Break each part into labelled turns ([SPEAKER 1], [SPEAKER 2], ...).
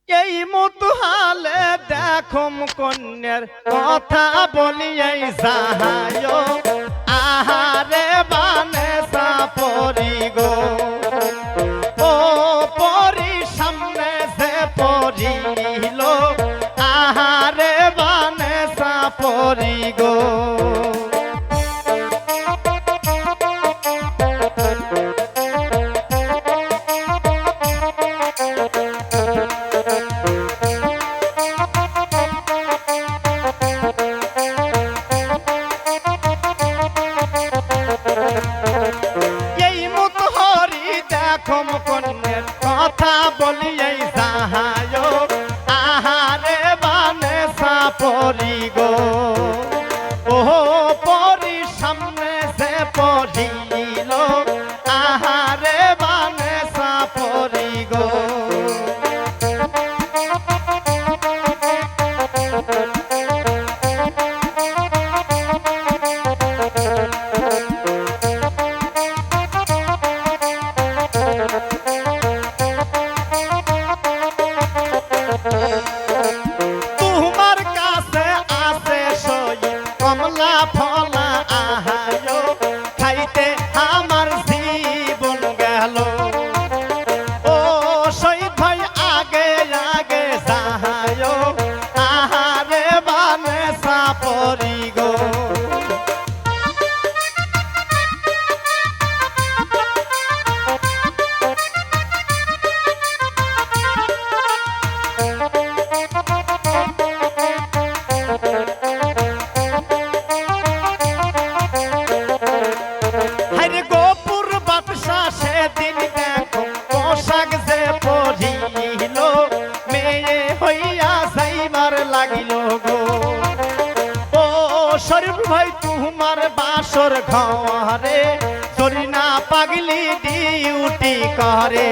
[SPEAKER 1] এই মতো হালে দেখম কন্যার কথা বলি এই সাহায় আহারে বানে সাপরি গো ও পরি সামনে সে পরিল আহারে বানে সাপরি গো দেখম কন্যার কথা বলি এই সাহায় আহারে বানে সাপরি গো ও পরি সামনে সে পড়িল আহারে বানে সাপরি গো তোমার কাছে আছে সই কমলা ফলা আহায় খাইতে আমার জীবন গেল ও সই ভাই আগে আগে সাহায় আহারে বানে সাপরি গো সেদিন দেখো পোশাক যে পরিল মেয়ে হইয়া যাইবার লাগিল গো ও শরীফ ভাই তোমার বাসর ঘরে চরি না পাগলি ডিউটি করে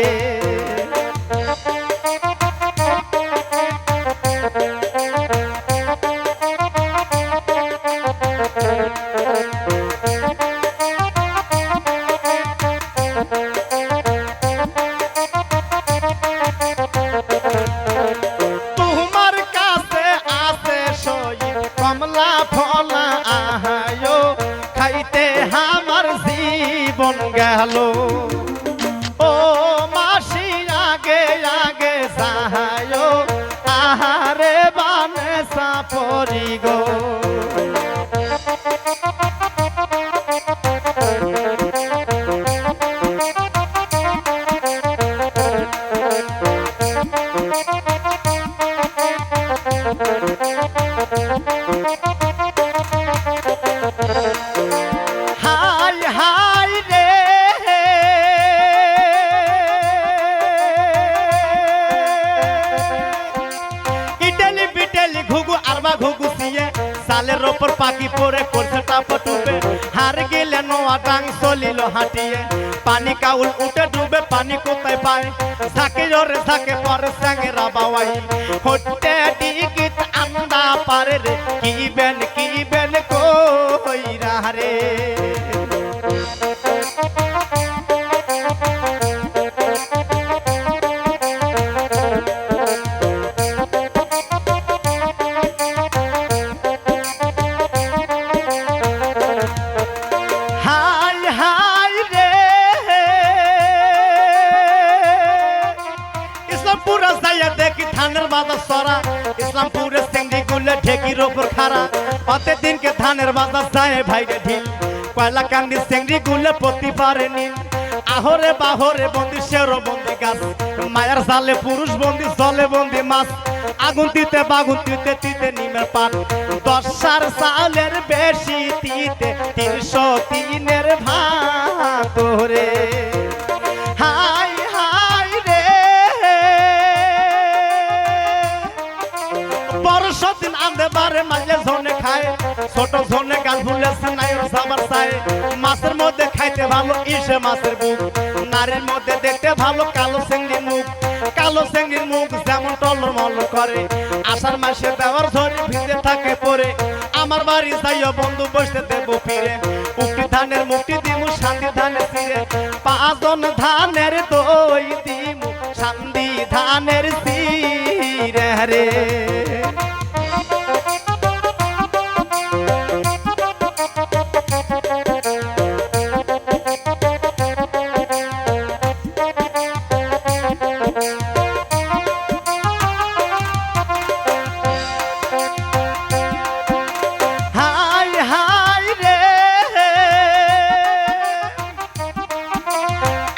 [SPEAKER 1] কমলা ফলা আহায় খাইতে আমার জীবন গেল ও মাসি আগে আগে সাহায় আহারে বানে সাপরি গো হাই হাই রে ইটালি বিটালি ঘুঘু আরবা ঘুঘু সিয়ে সালের ওপর পাখি পরে করছে টাপা টুবে হার গেলে নোয়া ডাং চলিল হাঁটিয়ে পানি কাউল উঠে ডুবে পানি কোথায় পায় থাকে জোরে থাকে পরে স্যাঙেরা বাওয়াই হটে টিকিট আন্দা পারে রে কি বেন কইরা রে হাই হাই রে ইসলামপুরে যাইয়া দেখি ধানের বাজার সরা ইসলামপুরে সিংড়ি গুলে ঢেকির ওপর খাড়া অতে দিনকে ধানের বাজার যায় ভাইরে ঢিল কয়লা কান্দি সিংড়ি গুলে প্রতি পারে নীল আহরে বাহরে বন্দি শেরো বন্দি গাছ মায়ার জালে পুরুষ বন্দি জলে বন্দি মাছ আগুন দিতে বাগুন দিতে তিতে নিমের পান 10 সালের বেশি তিতে 303 ভাত রে হাই হাই রে বর্ষ দিন আন্দে বারে মাঝে ঝনে খায় ছোট ঝনে গাছ ভুলেছে নাইর সাবার চায় মাছের মধ্যে খাইতে ভালো ইসে মাছের বুক নারীর মধ্যে দেখতে ভালো কালো চিংড়ির মুখ কালো চিংড়ির মুখ যেমন টলর মলর করে আষাঢ় মাসে দেওয়ার ঝড়ি ভিজে থাকে পরে আমার বাড়ি যাইও বন্ধু বসতে দেব ফিরে উক্তি ধানের মুক্তি দিমু শান্তি ধানের চিরে পাঁচজন ধানের দই দিমু শান্তি ধানের চিরে রে। হাই হাই রে,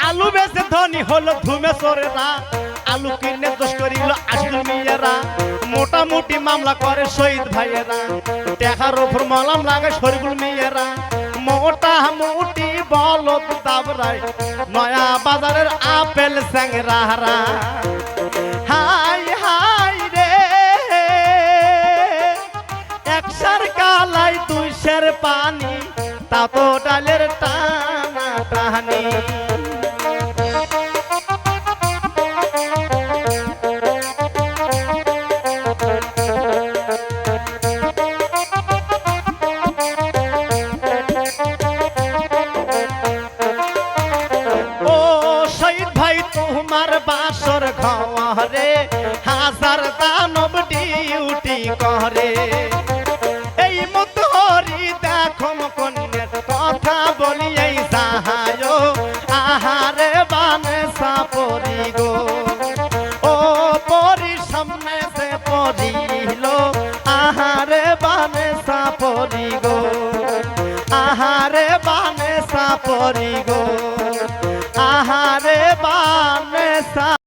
[SPEAKER 1] আলু বেচে ধনী হলো ধুমেশ্বরেরা, আলু কিনে দোষ করিল আসল মেয়েরা, মোটামুটি মামলা করে শহীদ ভাইয়েরা, টাকার ওপর মলাম লাগে শরীফুল মেয়েরা, মোটামুটি বলদ দাবরাই নয়া বাজারের আপেল স্যাংরাহারা। হাই হাই রে, একশার কালাই দুইশের পানি, তা তো ডালের টানা টানি। তোমার বাসর ঘরে হাজার দানব ডিউটি করে, এই মতহরি দেখো কন্যার কথা বলি এই যাহায় আহারে বানে সাপরি গো, ও পরি সামনে সে পড়িল আহারে বানে সাপরি গো, আহারে বানে সাপরি গো।